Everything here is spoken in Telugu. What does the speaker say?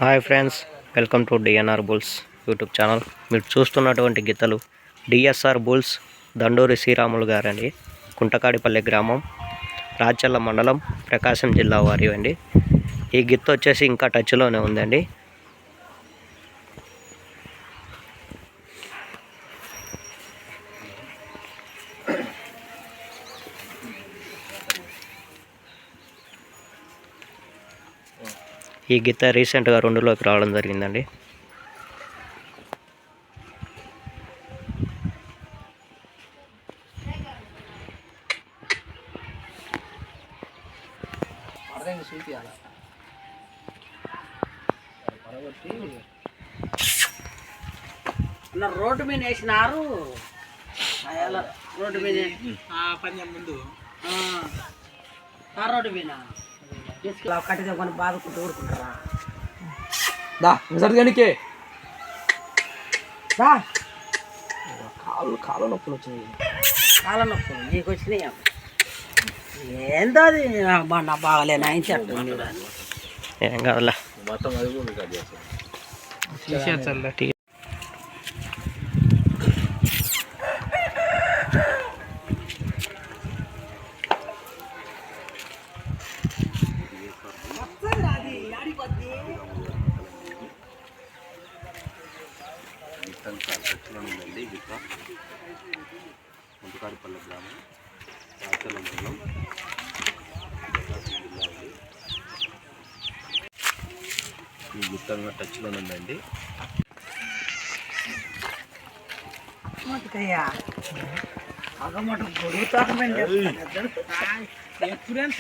Hi friends, welcome to DNR bulls YouTube channel. మీరు చూస్తున్నటువంటి గిత్తలు డిఎస్ఆర్ బుల్స్ దండూరి శ్రీరాములు గారండి. కుంటకాడిపల్లి గ్రామం, రాచల్ల మండలం, ప్రకాశం జిల్లా వారి అండి. ఈ గిత్త వచ్చేసి ఇంకా టచ్లోనే ఉందండి. ఈ గిత్త రీసెంట్గా 2లోకి రావడం జరిగిందండి. రోడ్డు మీద వేసినారు. రోడ్డు మీద ముందు రోడ్డు మీద కట్టితే కొన్ని బాదుకుంటూ ఊరుకుంటారా. కాళ్ళ నొప్పులు వచ్చినాయి. కాళ్ళ నొప్పులు నీకు వచ్చినాయి. ఏందో అది నా బాగాలేనా ఏం చెప్తాను. ఏం కాదులే, ఉందండి. గిత్త కుంటకాడిపల్లి గ్రామం, రాచల్ల మండలం, ప్రకాశం జిల్లా అండి. ఈ గిత్తంగా టచ్లో ఉందండి. ఎప్పుడైనా